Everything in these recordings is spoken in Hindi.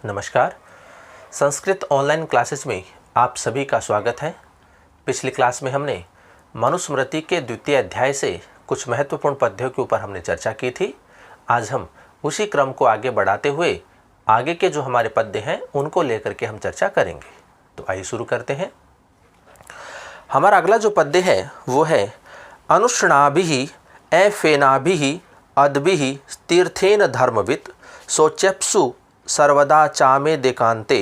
नमस्कार। संस्कृत ऑनलाइन क्लासेस में आप सभी का स्वागत है। पिछली क्लास में हमने मनुस्मृति के द्वितीय अध्याय से कुछ महत्वपूर्ण पद्यों के ऊपर हमने चर्चा की थी। आज हम उसी क्रम को आगे बढ़ाते हुए आगे के जो हमारे पद्य हैं उनको लेकर के हम चर्चा करेंगे। तो आइए शुरू करते हैं। हमारा अगला जो पद्य है वो है अनुष्णाभिः एफेनाभिः अद्भिः तीर्थेन धर्मवित् शोच्यप्सु सर्वदा चामे देकांते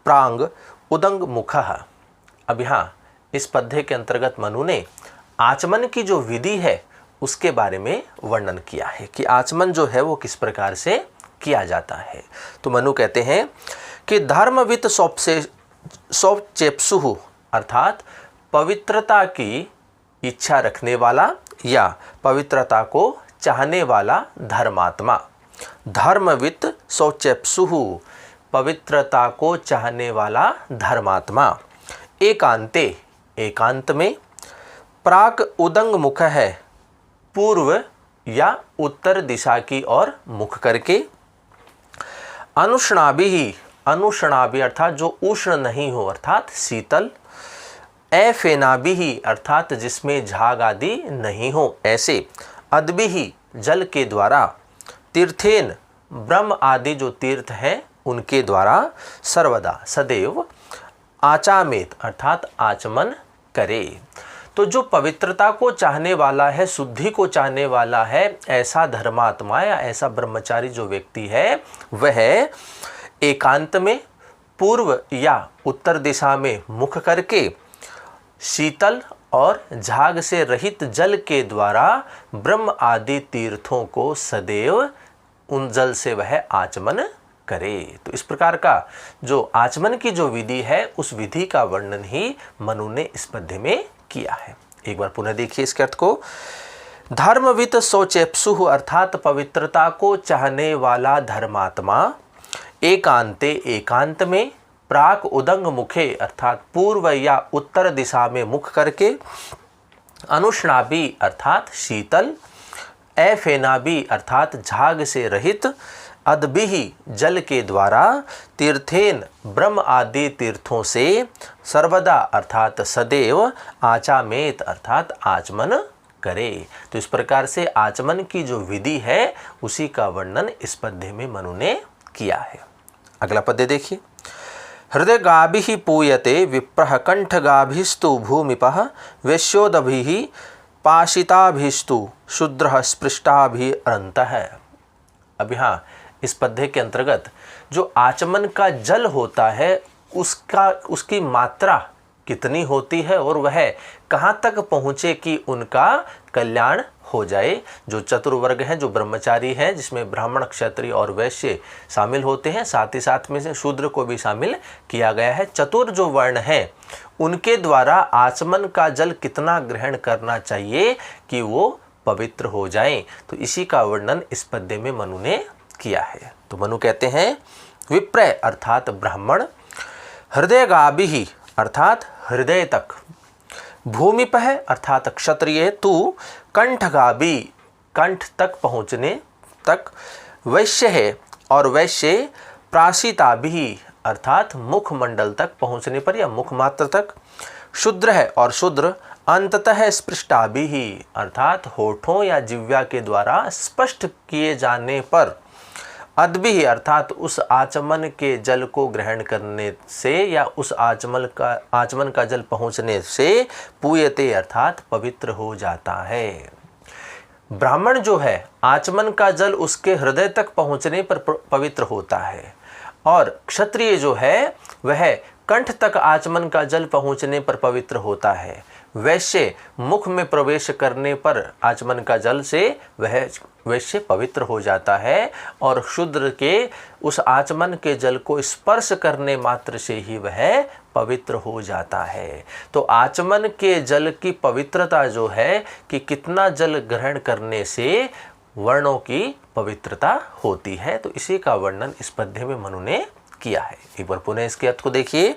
प्रांग उदंग मुखः। अब यहाँ इस पद्य के अंतर्गत मनु ने आचमन की जो विधि है उसके बारे में वर्णन किया है कि आचमन जो है वो किस प्रकार से किया जाता है। तो मनु कहते हैं कि धर्मवित् शौचेप्सु अर्थात पवित्रता की इच्छा रखने वाला या पवित्रता को चाहने वाला धर्मात्मा। धर्मवित् शौचेप्सु पवित्रता को चाहने वाला धर्मात्मा। एकांते एकांत में। प्राक उदंग मुख है पूर्व या उत्तर दिशा की ओर मुख करके। अनुष्णाभिः अनुष्णाभि अर्थात जो उष्ण नहीं हो अर्थात शीतल। एफेनाभिः अर्थात जिसमें झाग आदि नहीं हो ऐसे। अद्भिः जल के द्वारा। तीर्थेन ब्रह्म आदि जो तीर्थ हैं उनके द्वारा। सर्वदा सदैव। आचामेत अर्थात आचमन करे। तो जो पवित्रता को चाहने वाला है, शुद्धि को चाहने वाला है, ऐसा धर्मात्मा या ऐसा ब्रह्मचारी जो व्यक्ति है वह एकांत में पूर्व या उत्तर दिशा में मुख करके शीतल और झाग से रहित जल के द्वारा ब्रह्म आदि तीर्थों को सदैव उन जल से वह आचमन करे। तो इस प्रकार का जो आचमन की जो विधि है उस विधि का वर्णन ही मनु ने इस पद्य में किया है। एक बार पुनः देखिए इसके अर्थ को। धर्मवित् शौचेप्सु अर्थात पवित्रता को चाहने वाला धर्मात्मा। एकांते एकांत में। प्राक उदंग मुखे अर्थात पूर्व या उत्तर दिशा में मुख करके। अनुष्णाभि अर्थात शीतल। एफेनाभि अर्थात झाग से रहित। अद्भिः जल के द्वारा। तीर्थेन ब्रह्म आदि तीर्थों से। सर्वदा अर्थात सदैव। आचामेत अर्थात आचमन करे। तो इस प्रकार से आचमन की जो विधि है उसी का वर्णन इस पद्य में मनु ने किया है। अगला पद्य देखिए। हृदय गाभिः पूयते विप्रः कंठगाभिस्तु भूमिपः वैश्योदभिः पाशिताभिस्तु शूद्रः स्पृष्टाभिरन्तः। अब यहाँ इस पद्य के अंतर्गत जो आचमन का जल होता है उसकी मात्रा कितनी होती है और वह कहाँ तक पहुँचे कि उनका कल्याण हो जाए। जो चतुर्वर्ग हैं, जो ब्रह्मचारी हैं, जिसमें ब्राह्मण, क्षत्रिय और वैश्य शामिल होते हैं, साथ ही साथ में से शूद्र को भी शामिल किया गया है। चतुर जो वर्ण हैं उनके द्वारा आचमन का जल कितना ग्रहण करना चाहिए कि वो पवित्र हो जाएं। तो इसी का वर्णन इस पद्य में मनु ने किया है। तो मनु कहते हैं विप्रय अर्थात ब्राह्मण। हृदय गाभिः अर्थात हृदय तक। भूमिपः अर्थात क्षत्रिय तू कंठगाभि कंठ तक पहुँचने तक। वैश्य है और वैश्य प्राशिताभिः अर्थात मुखमंडल तक पहुँचने पर या मुख मात्र तक। शूद्र है और शूद्र अंततः स्पृष्टाभिः अर्थात होठों या जिह्वा के द्वारा स्पष्ट किए जाने पर। अद्भिः अर्थात उस आचमन के जल को ग्रहण करने से या उस आचमन का जल पहुँचने से। पूयते अर्थात पवित्र हो जाता है। ब्राह्मण जो है आचमन का जल उसके हृदय तक पहुँचने पर पवित्र होता है और क्षत्रिय जो है वह कंठ तक आचमन का जल पहुँचने पर पवित्र होता है। वैश्य मुख में प्रवेश करने पर आचमन का जल से वह वैश्य पवित्र हो जाता है और शूद्र के उस आचमन के जल को स्पर्श करने मात्र से ही वह पवित्र हो जाता है। तो आचमन के जल की पवित्रता जो है कि कितना जल ग्रहण करने से वर्णों की पवित्रता होती है। तो इसी का वर्णन इस पद्य में मनु ने किया है। एक बार पुनः इसके अर्थ को देखिए।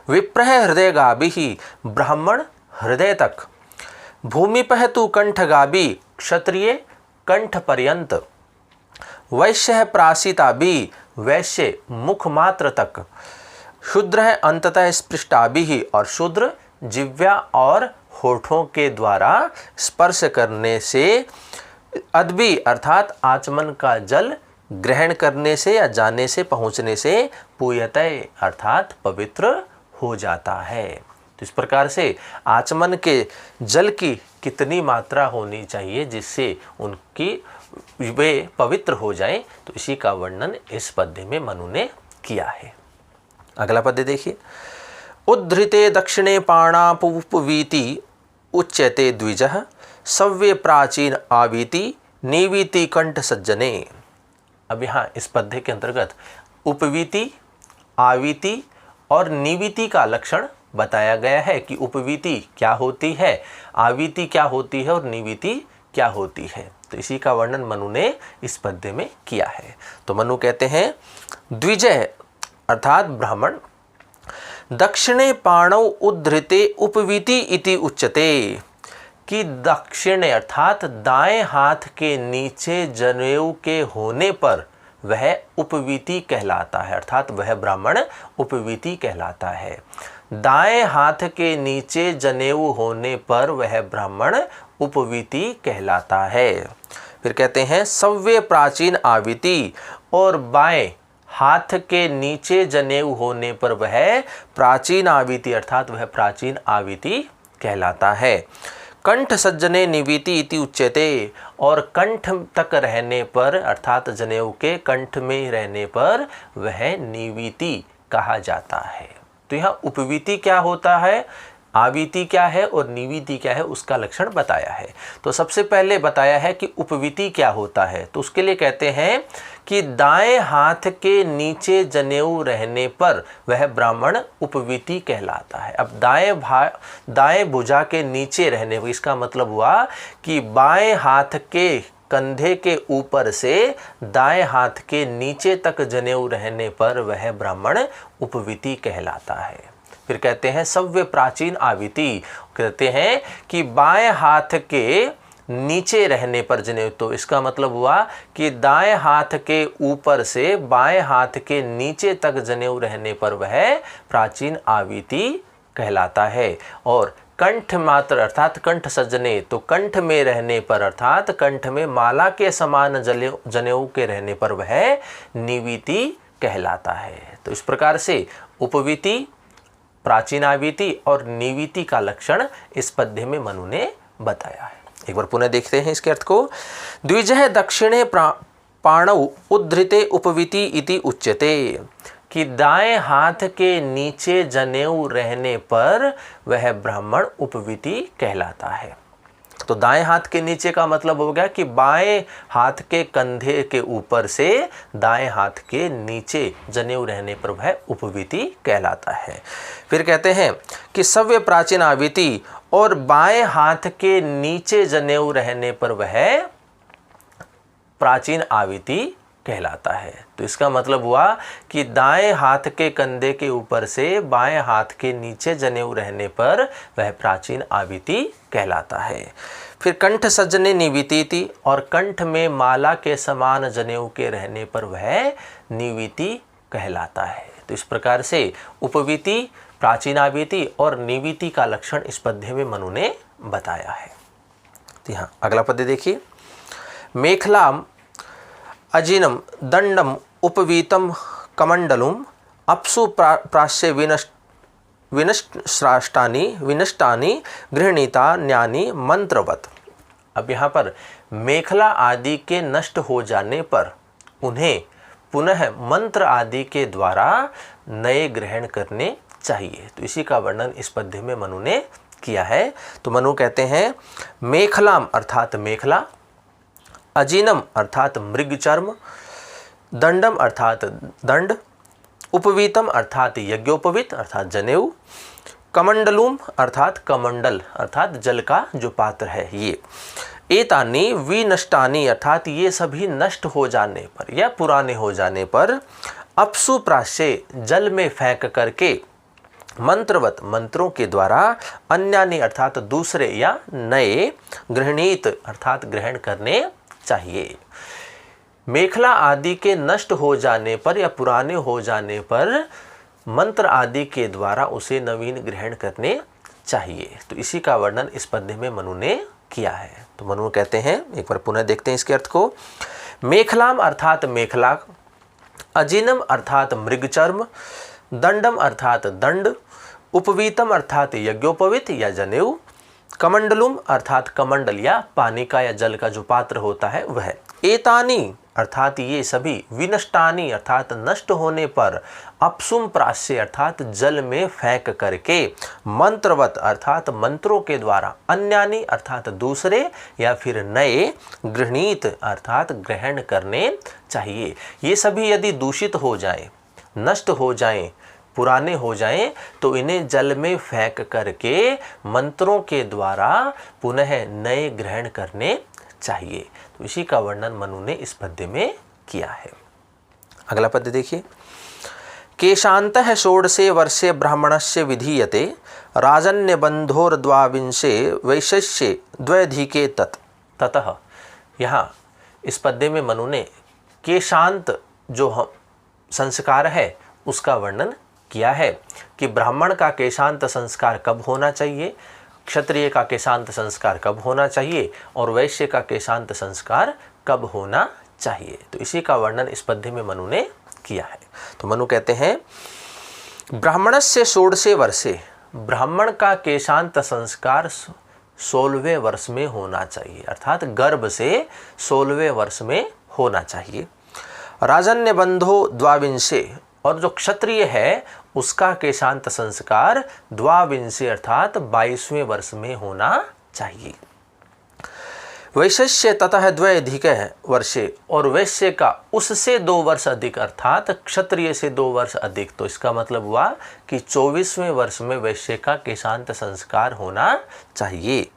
विप्रः हृदय गाभिः ब्राह्मण हृदय तक। भूमिपः तु कंठगाभि क्षत्रिय कंठ पर्यंत। वैश्य प्राशिताभि वैश्य मुख मात्र तक, शूद्र है अंततः स्पृष्टाभिः, और शूद्र जिह्वा और होठों के द्वारा स्पर्श करने से, अदबी अर्थात आचमन का जल ग्रहण करने से या जाने से, पहुँचने से, पूयतः अर्थात पवित्र हो जाता है। तो इस प्रकार से आचमन के जल की कितनी मात्रा होनी चाहिए जिससे उनकी वे पवित्र हो जाएं, तो इसी का वर्णन इस पद्य में मनु ने किया है। अगला पद्य देखिए। उद्धृते दक्षिणे पाणापुपवीति उच्यते द्विजः, सव्ये प्राचीन आवीति नीवीति कंठ सज्जने। अब यहाँ इस पद्य के अंतर्गत उपवीति, आवीति और नीवीति का लक्षण बताया गया है कि उपवीति क्या होती है, आवीति क्या होती है और नीवीति क्या होती है। तो इसी का वर्णन मनु ने इस पद्य में किया है। तो मनु कहते हैं द्विजय अर्थात ब्राह्मण, दक्षिणे पाणौ उद्धृते उपवीति इति उच्यते, कि दक्षिणे अर्थात दाएं हाथ के नीचे जनेऊ के होने पर वह उपवीति कहलाता है, अर्थात वह ब्राह्मण उपवीति कहलाता है। दाएं हाथ के नीचे जनेऊ होने पर वह ब्राह्मण उपवीति कहलाता है। फिर कहते हैं सव्ये प्राचीन आवीति, और बाएं हाथ के नीचे जनेऊ होने पर वह प्राचीन आवीति अर्थात वह प्राचीन आवीति कहलाता है। कंठ सज्जने निवीति इति उच्यते, और कंठ तक रहने पर अर्थात जनेऊ के कंठ में रहने पर वह निवीति कहा जाता है। तो यहाँ उपवीति क्या होता है, आवीति क्या है और निवीति क्या है, उसका लक्षण बताया है। तो सबसे पहले बताया है कि उपवीति क्या होता है, तो उसके लिए कहते हैं कि दाएं हाथ के नीचे जनेऊ रहने पर वह ब्राह्मण उपवीति कहलाता है। अब दाएं भुजा के नीचे रहने पर, इसका मतलब हुआ कि बाएं हाथ के कंधे के ऊपर से दाएं हाथ के नीचे तक जनेऊ रहने पर वह ब्राह्मण उपवीति कहलाता है। फिर कहते हैं सव्य प्राचीन आवीति, कहते हैं कि बाएं हाथ के नीचे रहने पर जनेऊ, तो इसका मतलब हुआ कि दाएं हाथ के ऊपर से बाएं हाथ के नीचे तक जनेऊ रहने पर वह प्राचीन आवीति कहलाता है। और कंठ मात्र अर्थात कंठ सज्जने, तो कंठ में रहने पर अर्थात कंठ में माला के समान जनेऊ के रहने पर वह निवीति कहलाता है। तो इस प्रकार से उपवीति, प्राचीनावीति और निवीति का लक्षण इस पद्य में मनु ने बताया है। एक बार पुनः देखते हैं इसके अर्थ को। द्विजः दक्षिणे पाणौ उद्धृते उपवीति इति उच्यते, कि दाएं हाथ के नीचे जनेऊ रहने पर वह ब्राह्मण उपवीति कहलाता है। तो दाएं हाथ के नीचे का मतलब हो गया कि बाएं हाथ के कंधे के ऊपर से दाएं हाथ के नीचे जनेऊ रहने पर वह उपवीति कहलाता है। फिर कहते हैं कि सव्य प्राचीन आवीति, और बाएं हाथ के नीचे जनेऊ रहने पर वह प्राचीन आवीति कहलाता है। तो इसका मतलब हुआ कि दाएं हाथ के कंधे के ऊपर से बाएं हाथ के नीचे जनेऊ रहने पर वह प्राचीन आवीति कहलाता है। फिर कंठ सज्जने निवीति, और कंठ में माला के समान जनेऊ के रहने पर वह निवीति कहलाता है। तो इस प्रकार से उपवीति, प्राचीनावीति और निवीति का लक्षण इस पद्य में मनु ने बताया है। तो यहाँ अगला पद्य देखिए। मेखलाम अजिनम दंडम उपवीतम कमंडलुम अप्सु प्राश्य विनष्टानि गृहणीता न्यानी मंत्रवत। अब यहाँ पर मेखला आदि के नष्ट हो जाने पर उन्हें पुनः मंत्र आदि के द्वारा नए ग्रहण करने चाहिए। तो इसी का वर्णन इस पद्य में मनु ने किया है। तो मनु कहते हैं मेखलाम अर्थात मेखला, अजीनम अर्थात मृगचर्म, दंडम अर्थात दंड, उपवीतम अर्थात यज्ञोपवीत अर्थात जनेऊ, कमंडलुम अर्थात कमंडल अर्थात जल का जो पात्र है ये, एतानि विनष्टानि अर्थात ये सभी नष्ट हो जाने पर या पुराने हो जाने पर, अपसु प्राश्य जल में फेंक करके, मंत्रवत मंत्रों के द्वारा, अन्यानि अर्थात दूसरे या नए, गृहणीत अर्थात ग्रहण करने चाहिए। मेखला आदि के नष्ट हो जाने पर या पुराने हो जाने पर मंत्र आदि के द्वारा उसे नवीन ग्रहण करने चाहिए। तो इसी का वर्णन इस पद्य में मनु ने किया है। तो मनु कहते हैं, एक बार पुनः देखते हैं इसके अर्थ को। मेखलाम अर्थात मेखला, अजिनम अर्थात मृगचर्म, दंडम अर्थात दंड, उपवीतम अर्थात यज्ञोपवीत या जनेऊ, कमंडलुम अर्थात कमंडल या पानी का या जल का जो पात्र होता है वह। एतानी अर्थात ये सभी, विनष्टानी अर्थात नष्ट होने पर, अपसुम प्राश्य अर्थात जल में फेंक करके, मंत्रवत अर्थात मंत्रों के द्वारा, अन्यानी अर्थात दूसरे या फिर नए, गृहीत अर्थात ग्रहण करने चाहिए। ये सभी यदि दूषित हो जाएं, नष्ट हो जाएं, पुराने हो जाएं, तो इन्हें जल में फेंक करके मंत्रों के द्वारा पुनः नए ग्रहण करने चाहिए। तो इसी का वर्णन मनु ने इस पद्य में किया है। अगला पद्य देखिए। केशान्तः षोडशे वर्षे ब्राह्मणस्य विधीयते, राजन्य बंधोर द्वाविंशे वैशस्ये द्वैधिके ततः। यहाँ इस पद्य में मनु ने केशांत जो हम संस्कार है उसका वर्णन किया है कि ब्राह्मण का केशांत संस्कार कब होना चाहिए, क्षत्रिय का केशांत संस्कार कब होना चाहिए और वैश्य का केशांत संस्कार कब होना चाहिए। तो इसी का वर्णन इस पद्य में मनु ने किया है। तो मनु कहते हैं, ब्राह्मणस्य षोडशे वर्षे, ब्राह्मण का केशांत संस्कार 16वें वर्ष में होना चाहिए, अर्थात गर्भ से 16वें वर्ष में होना चाहिए। राजन्य बंधो द्वाविंशे, और जो क्षत्रिय है उसका केशांत संस्कार द्वाविंशे अर्थात 22वें वर्ष में होना चाहिए। वैश्य ततः द्वैधिक वर्षे, और वैश्य का उससे 2 वर्ष अधिक अर्थात क्षत्रिय से 2 वर्ष अधिक। तो इसका मतलब हुआ कि 24वें वर्ष में वैश्य का केशांत संस्कार होना चाहिए।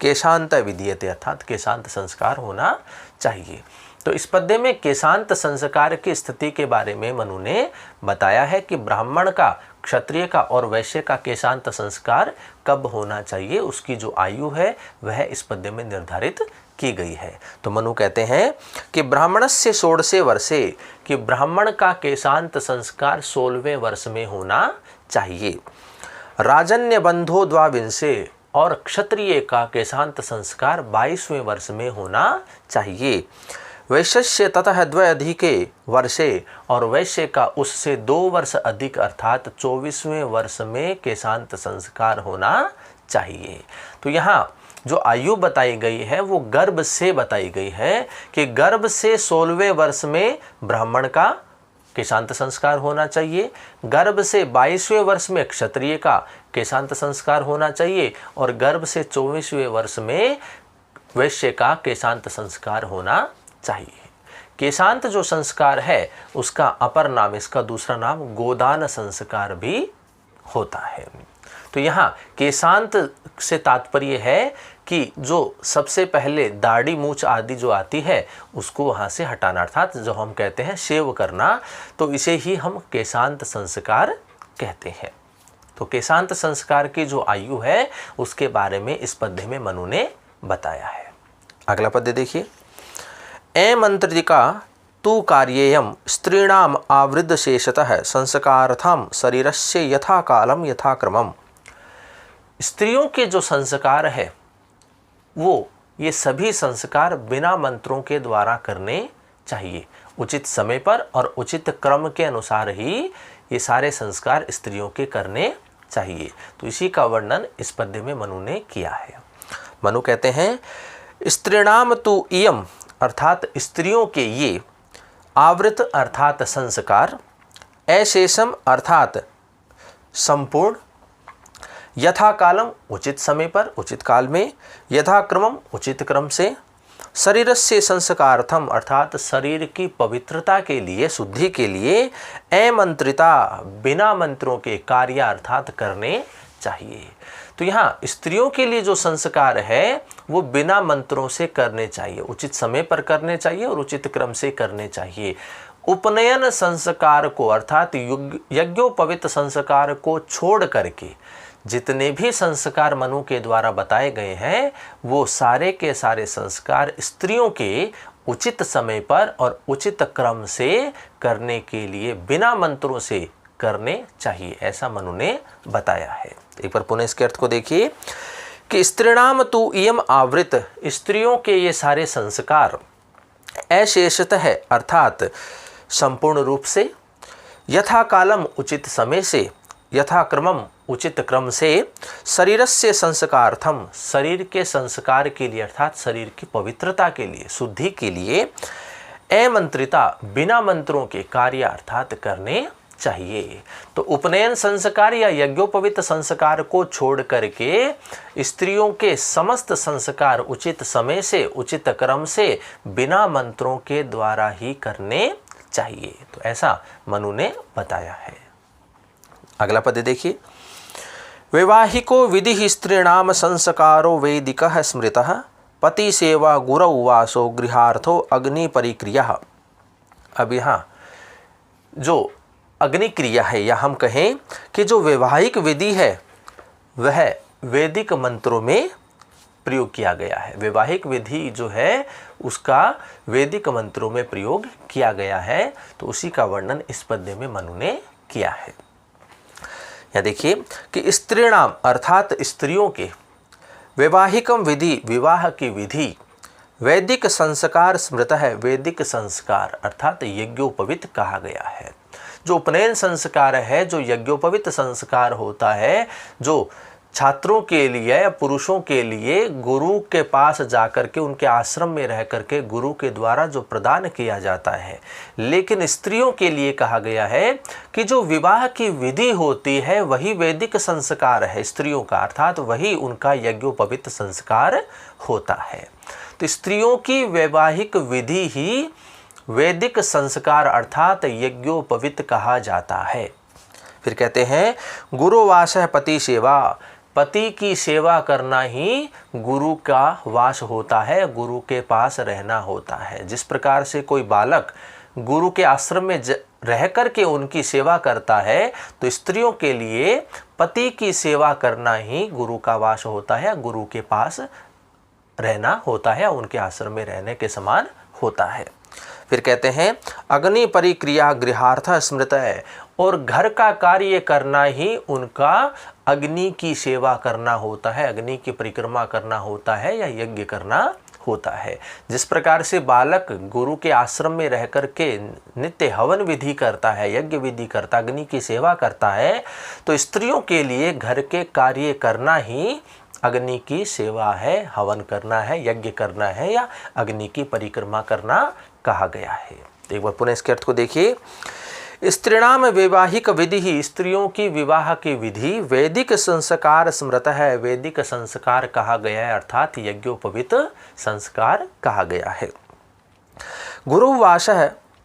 केशांत विधीयते अर्थात केशांत संस्कार होना चाहिए। तो इस पद्य में केशांत संस्कार की स्थिति के बारे में मनु ने बताया है कि ब्राह्मण का, क्षत्रिय का और वैश्य का केशांत संस्कार कब होना चाहिए, उसकी जो आयु है वह इस पद्य में निर्धारित की गई है। तो मनु कहते हैं कि ब्राह्मणस्य षोडशे वर्षे, कि ब्राह्मण का केशांत संस्कार 16वें वर्ष में होना चाहिए। राजन्य बंधो द्वाविंशे, और क्षत्रिय का केशांत संस्कार 22वें वर्ष में होना चाहिए। वैश्य ततः द्वैधिके वर्षे, और वैश्य का उससे 2 वर्ष अधिक अर्थात 24वें वर्ष में केशांत संस्कार होना चाहिए। तो यहाँ जो आयु बताई गई है वो गर्भ से बताई गई है कि गर्भ से 16वें वर्ष में ब्राह्मण का केशांत संस्कार होना चाहिए, गर्भ से 22वें वर्ष में क्षत्रिय का केशांत संस्कार होना चाहिए और गर्भ से 24वें वर्ष में वैश्य का केशांत संस्कार होना चाहिए। केशांत जो संस्कार है उसका अपर नाम, इसका दूसरा नाम गोदान संस्कार भी होता है। तो यहाँ केशांत से तात्पर्य है कि जो सबसे पहले दाढ़ी मूछ आदि जो आती है उसको वहाँ से हटाना, अर्थात जो हम कहते हैं शेव करना, तो इसे ही हम केशांत संस्कार कहते हैं। तो केशांत संस्कार की जो आयु है उसके बारे में इस पद्य में मनु ने बताया है। अगला पद्य देखिए। ए मंत्रिका तु कार्येयम स्त्रीणाम आवृद्ध शेषतः संस्कारार्थम शरीरस्य यथा कालम यथा क्रमम। स्त्रियों के जो संस्कार है वो ये सभी संस्कार बिना मंत्रों के द्वारा करने चाहिए, उचित समय पर और उचित क्रम के अनुसार ही ये सारे संस्कार स्त्रियों के करने चाहिए। तो इसी का वर्णन इस पद्य में मनु ने किया है। मनु कहते हैं स्त्रीणाम तु इयम, अर्थात स्त्रियों के ये, आवृत अर्थात संस्कार, अशेषम अर्थात संपूर्ण, यथा कालम उचित समय पर उचित काल में, यथा क्रमम उचित क्रम से, शरीरस्य संस्कारार्थम अर्थात शरीर की पवित्रता के लिए, शुद्धि के लिए, अमंत्रिता बिना मंत्रों के कार्य अर्थात करने चाहिए। तो यहाँ स्त्रियों के लिए जो संस्कार है वो बिना मंत्रों से करने चाहिए, उचित समय पर करने चाहिए और उचित क्रम से करने चाहिए। उपनयन संस्कार को अर्थात यज्ञोपवीत संस्कार को छोड़ करके जितने भी संस्कार मनु के द्वारा बताए गए हैं वो सारे के सारे संस्कार स्त्रियों के उचित समय पर और उचित क्रम से करने के लिए बिना मंत्रों से करने चाहिए, ऐसा मनु ने बताया है। एक बार पुनः इसके अर्थ को देखिए कि स्त्रीणाम तु इयम आवृत, स्त्रियों के ये सारे संस्कार अशेषतः अर्थात संपूर्ण रूप से, यथा कालम उचित समय से, यथा क्रमम उचित क्रम से, शरीरस्य संस्कार्थम शरीर के संस्कार के लिए अर्थात शरीर की पवित्रता के लिए, शुद्धि के लिए, अमंत्रिता बिना मंत्रों के कार्य अर्थात करने चाहिए। तो उपनयन संस्कार या यज्ञोपवीत संस्कार को छोड़ करके स्त्रियों के समस्त संस्कार उचित समय से, उचित क्रम से, बिना मंत्रों के द्वारा ही करने चाहिए। तो ऐसा मनु ने बताया है। अगला पद देखिए, वैवाहिको विधि स्त्रीणाम संस्कारो वैदिकः स्मृतः पति सेवा गुरौ वासो गृहार्थो अग्नि परिक्रिया। अब यहाँ जो अग्नि क्रिया है या हम कहें कि जो वैवाहिक विधि है वह वैदिक मंत्रों में प्रयोग किया गया है। वैवाहिक विधि जो है उसका वैदिक मंत्रों में प्रयोग किया गया है। तो उसी का वर्णन इस पद्य में मनु ने किया है। यहाँ देखिए कि स्त्रीणाम अर्थात स्त्रियों के वैवाहिकम विधि विवाह की विधि वैदिक संस्कार स्मृत है, वैदिक संस्कार अर्थात यज्ञोपवीत कहा गया है। जो उपनयन संस्कार है, जो यज्ञोपवीत संस्कार होता है, जो छात्रों के लिए या पुरुषों के लिए गुरु के पास जाकर के उनके आश्रम में रह करके गुरु के द्वारा जो प्रदान किया जाता है, लेकिन स्त्रियों के लिए कहा गया है कि जो विवाह की विधि होती है वही वैदिक संस्कार है स्त्रियों का, अर्थात वही उनका यज्ञोपवीत संस्कार होता है। तो स्त्रियों की वैवाहिक विधि ही वैदिक संस्कार अर्थात यज्ञोपवीत कहा जाता है। फिर कहते हैं गुरुवास पति सेवा, पति की सेवा करना ही गुरु का वास होता है, गुरु के पास रहना होता है। जिस प्रकार से कोई बालक गुरु के आश्रम में रह कर के उनकी सेवा करता है, तो स्त्रियों के लिए पति की सेवा करना ही गुरु का वास होता है, गुरु के पास रहना होता है, उनके आश्रम में रहने के समान होता है। फिर कहते हैं अग्नि परिक्रिया गृहार्थ स्मृत है, और घर का कार्य करना ही उनका अग्नि की सेवा करना होता है, अग्नि की परिक्रमा करना होता है या यज्ञ करना होता है। जिस प्रकार से बालक गुरु के आश्रम में रह कर के नित्य हवन विधि करता है, यज्ञ विधि करता, अग्नि की सेवा करता है, तो स्त्रियों के लिए घर के कार्य करना ही अग्नि की सेवा है, हवन करना है, यज्ञ करना है या अग्नि की परिक्रमा करना कहा गया है। एक बार पुनः इसके अर्थ को देखिए, स्त्रीणाम वैवाहिक विधि, स्त्रियों की विवाह की विधि वैदिक संस्कार स्मृत है, वैदिक संस्कार कहा गया है, अर्थात यज्ञोपवीत संस्कार कहा गया है। गुरुवास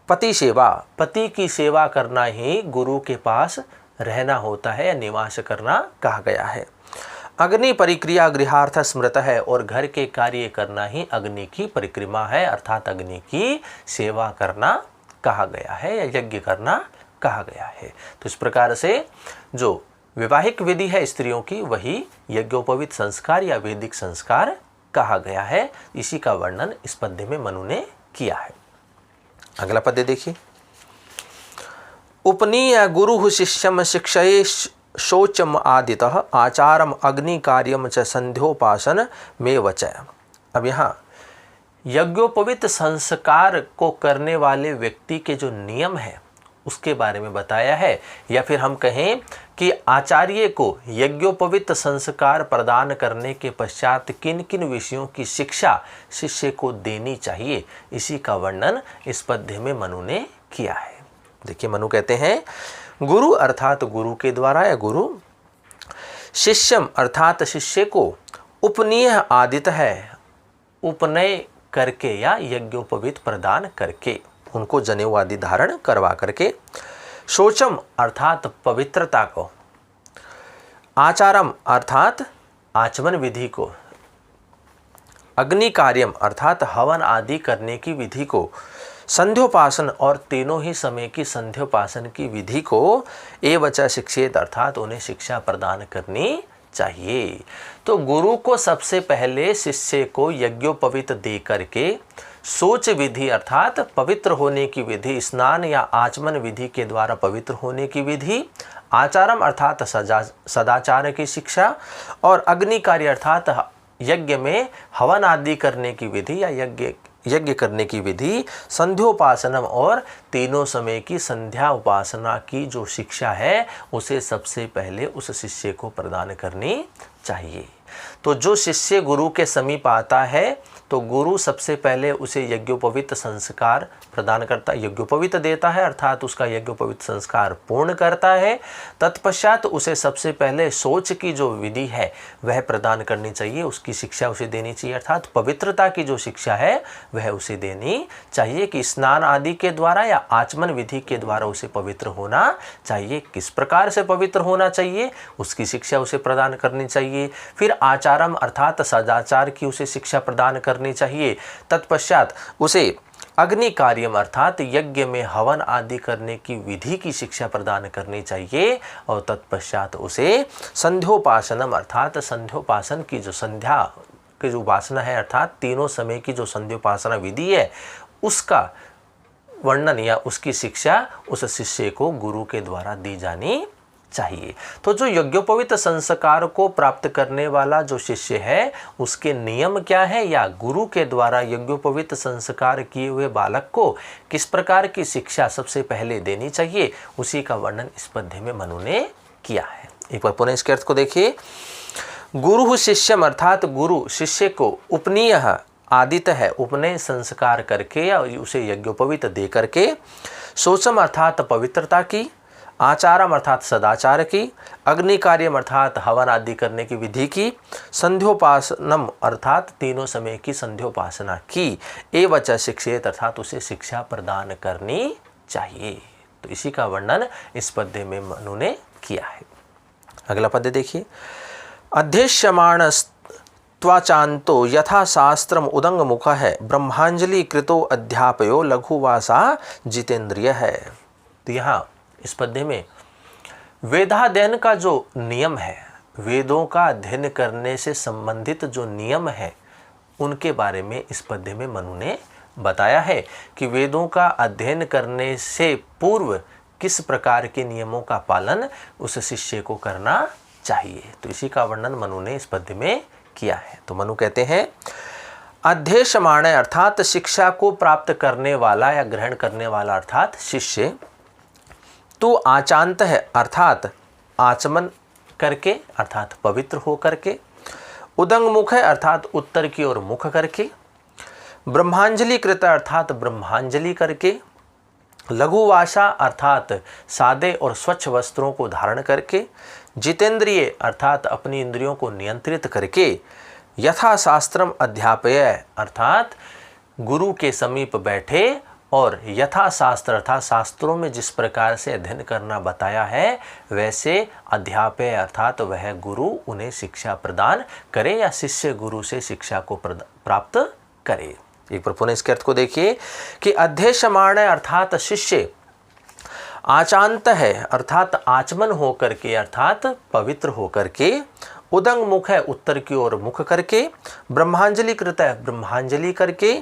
पति सेवा, पति की सेवा करना ही गुरु के पास रहना होता है या निवास करना कहा गया है। अग्नि परिक्रिया गृहार्थ स्मृत है, और घर के कार्य करना ही अग्नि की परिक्रमा है, अर्थात अग्नि की सेवा करना कहा गया है या यज्ञ करना कहा गया है। तो इस प्रकार से जो वैवाहिक विधि है स्त्रियों की वही यज्ञोपवीत संस्कार या वैदिक संस्कार कहा गया है। इसी का वर्णन इस पद्य में मनु ने किया है। अगला पद्य देखिए, उपनीय गुरु शिष्यम शिक्षये शौचम आदितः आचारम अग्नि कार्यम च संध्योपासन में वचय। अब यहाँ यज्ञोपवीत संस्कार को करने वाले व्यक्ति के जो नियम है उसके बारे में बताया है, या फिर हम कहें कि आचार्य को यज्ञोपवीत संस्कार प्रदान करने के पश्चात किन किन विषयों की शिक्षा शिष्य को देनी चाहिए, इसी का वर्णन इस पद्य में मनु ने किया है। देखिए मनु कहते हैं गुरु अर्थात गुरु के द्वारा या गुरु, शिष्यम अर्थात शिष्य को, उपनीय आदित है उपनय करके या यज्ञोपवीत प्रदान करके, उनको जनेऊ आदि धारण करवा करके, शौचम अर्थात पवित्रता को, आचारम अर्थात आचमन विधि को, अग्नि कार्यम अर्थात हवन आदि करने की विधि को, संध्योपासन और तीनों ही समय की संध्योपासन की विधि को एवच शिक्षेत अर्थात उन्हें शिक्षा प्रदान करनी चाहिए। तो गुरु को सबसे पहले शिष्य को यज्ञोपवीत दे करके शौच विधि अर्थात पवित्र होने की विधि, स्नान या आचमन विधि के द्वारा पवित्र होने की विधि, आचारम अर्थात सदाचार की शिक्षा, और अग्नि कार्य अर्थात यज्ञ में हवन आदि करने की विधि या यज्ञ करने की विधि, संध्योपासनम और तीनों समय की संध्या उपासना की जो शिक्षा है उसे सबसे पहले उस शिष्य को प्रदान करनी चाहिए। तो जो शिष्य गुरु के समीप आता है तो गुरु सबसे पहले उसे यज्ञोपवीत संस्कार प्रदान करता है, यज्ञोपवीत देता है अर्थात उसका यज्ञोपवीत संस्कार पूर्ण करता है। तत्पश्चात उसे सबसे पहले शौच की जो विधि है वह प्रदान करनी चाहिए, उसकी शिक्षा उसे देनी चाहिए, अर्थात पवित्रता की जो शिक्षा है वह उसे देनी चाहिए कि स्नान आदि के द्वारा या आचमन विधि के द्वारा उसे पवित्र होना चाहिए। किस प्रकार से पवित्र होना चाहिए उसकी शिक्षा उसे प्रदान करनी चाहिए। फिर आचारम अर्थात सदाचार की उसे शिक्षा प्रदान करनी चाहिए। तत्पश्चात उसे अग्नि कार्यम अर्थात यज्ञ में हवन आदि करने की विधि की शिक्षा प्रदान करनी चाहिए। और तत्पश्चात उसे संध्योपासनम अर्थात संध्योपासन की जो संध्या की जो उपासना है अर्थात तीनों समय की जो संध्योपासना विधि है उसका वर्णन या उसकी शिक्षा उस शिष्य को गुरु के द्वारा दी जानी चाहिए। तो जो यज्ञोपवीत संस्कार को प्राप्त करने वाला जो शिष्य है उसके नियम क्या है या गुरु के द्वारा यज्ञोपवीत संस्कार किए हुए बालक को किस प्रकार की शिक्षा सबसे पहले देनी चाहिए उसी का वर्णन इस पद्य में मनु ने किया है। एक बार पुनः इसके अर्थ को देखिए। गुरु शिष्यम अर्थात गुरु शिष्य को उपनीय आदित है उपनय संस्कार करके या उसे यज्ञोपवीत दे करके, शौचम अर्थात पवित्रता की, आचारम अर्थात सदाचार की, अग्नि कार्यम अर्थात हवन आदि करने की विधि की, संध्योपासनम अर्थात तीनों समय की संध्योपासना की, एवच शिक्षेत अर्थात उसे शिक्षा प्रदान करनी चाहिए। तो इसी का वर्णन इस पद्य में मनु ने किया है। अगला पद्य देखिए। अध्यक्ष्यमाण त्वाचान्तो यथा शास्त्रम उदंग मुख है, ब्रह्मांजलि कृतो अध्यापयो लघुवासा जितेंद्रिय है। तो यहाँ इस पद्य में वेदाध्ययन का जो नियम है, वेदों का अध्ययन करने से संबंधित जो नियम है उनके बारे में इस पद्य में मनु ने बताया है कि वेदों का अध्ययन करने से पूर्व किस प्रकार के नियमों का पालन उस शिष्य को करना चाहिए। तो इसी का वर्णन मनु ने इस पद्य में किया है। तो मनु कहते हैं अध्येशमाण अर्थात शिक्षा को प्राप्त करने वाला या ग्रहण करने वाला अर्थात शिष्य, तू आचांत है अर्थात आचमन करके अर्थात पवित्र हो करके, उदंग मुख है अर्थात उत्तर की ओर मुख करके, ब्रह्मांजलि कृत अर्थात ब्रह्मांजलि करके, लघुवासा अर्थात सादे और स्वच्छ वस्त्रों को धारण करके, जितेंद्रिय अर्थात अपनी इंद्रियों को नियंत्रित करके, यथा शास्त्रम अध्यापय अर्थात गुरु के समीप बैठे और यथा शास्त्र अर्थात शास्त्रों में जिस प्रकार से अध्ययन करना बताया है वैसे अध्यापय अर्थात वह गुरु उन्हें शिक्षा प्रदान करे या शिष्य गुरु से शिक्षा को प्राप्त करे। एक बार पुनः इसके अर्थ को देखिए कि अध्यक्षमाण अर्थात शिष्य आचांत है अर्थात आचमन हो करके अर्थात पवित्र हो करके, उदंग मुख है उत्तर की ओर मुख करके, ब्रह्मांजलि कृत है ब्रह्मांजलि करके,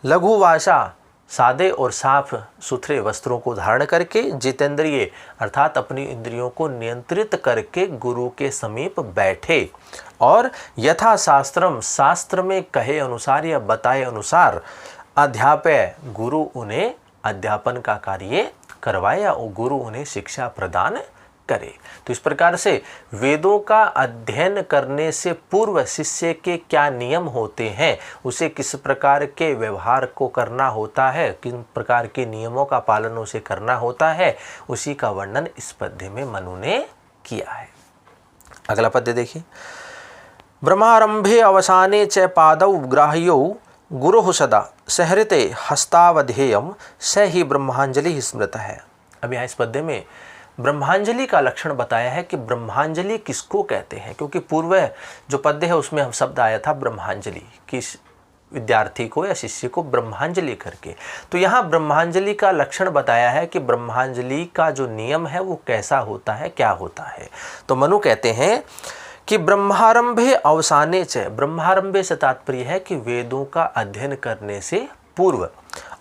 लघुवासा सादे और साफ सुथरे वस्त्रों को धारण करके, जितेंद्रिय अर्थात अपनी इंद्रियों को नियंत्रित करके गुरु के समीप बैठे और यथा शास्त्रम शास्त्र में कहे अनुसार या बताए अनुसार अध्यापय गुरु उन्हें अध्यापन का कार्य करवाए या गुरु उन्हें शिक्षा प्रदान करे। तो इस प्रकार से वेदों का अध्ययन करने से पूर्व शिष्य के क्या नियम होते हैं, उसे किस प्रकार के व्यवहार को करना होता है, किन प्रकार के नियमों का पालन उसे करना होता है, उसी का वर्णन इस पद्य में मनु ने किया है। अगला पद्य देखिए। ब्रह्मारंभे अवसाने च पादौ ग्राह्यौ गुरुः सदा सहृते हस्तावधेयम स ही ब्रह्मांजलि स्मृत है। अब यहाँ इस पद्य में ब्रह्मांजलि का लक्षण बताया है कि ब्रह्मांजलि किसको कहते हैं, क्योंकि पूर्व जो पद्य है उसमें हम शब्द आया था ब्रह्मांजलि, किस विद्यार्थी को या शिष्य को ब्रह्मांजलि करके। तो यहाँ ब्रह्मांजलि का लक्षण बताया है कि ब्रह्मांजलि का जो नियम है वो कैसा होता है, क्या होता है। तो मनु कहते हैं कि ब्रह्मारंभे अवसाने च, ब्रह्मारंभे से तात्पर्य है कि वेदों का अध्ययन करने से पूर्व,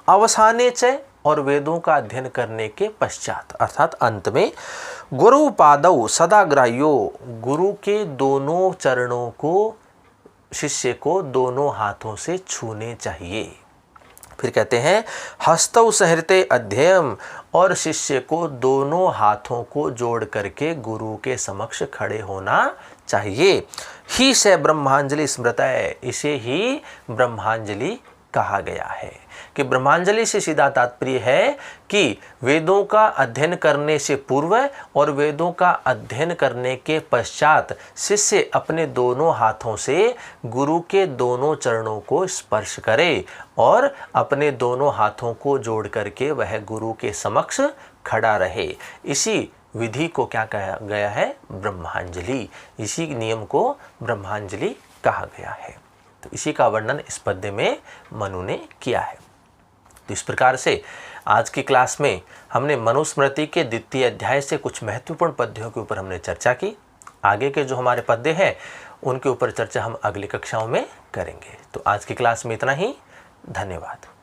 अवसाने च और वेदों का अध्ययन करने के पश्चात अर्थात अंत में, गुरु पादौ सदा ग्राह्यो, गुरु के दोनों चरणों को शिष्य को दोनों हाथों से छूने चाहिए। फिर कहते हैं हस्तौ सहृते अध्ययम, और शिष्य को दोनों हाथों को जोड़ करके गुरु के समक्ष खड़े होना चाहिए। ही से ब्रह्मांजलि स्मृतय, इसे ही ब्रह्मांजलि कहा गया है। कि ब्रह्मांजलि से सीधा तात्पर्य है कि वेदों का अध्ययन करने से पूर्व और वेदों का अध्ययन करने के पश्चात शिष्य अपने दोनों हाथों से गुरु के दोनों चरणों को स्पर्श करे और अपने दोनों हाथों को जोड़ करके वह गुरु के समक्ष खड़ा रहे। इसी विधि को क्या कहा गया है? ब्रह्मांजलि। इसी नियम को ब्रह्मांजलि कहा गया है। तो इसी का वर्णन इस पद्य में मनु ने किया है। तो इस प्रकार से आज की क्लास में हमने मनुस्मृति के द्वितीय अध्याय से कुछ महत्वपूर्ण पद्यों के ऊपर हमने चर्चा की। आगे के जो हमारे पद्य हैं उनके ऊपर चर्चा हम अगली कक्षाओं में करेंगे। तो आज की क्लास में इतना ही। धन्यवाद।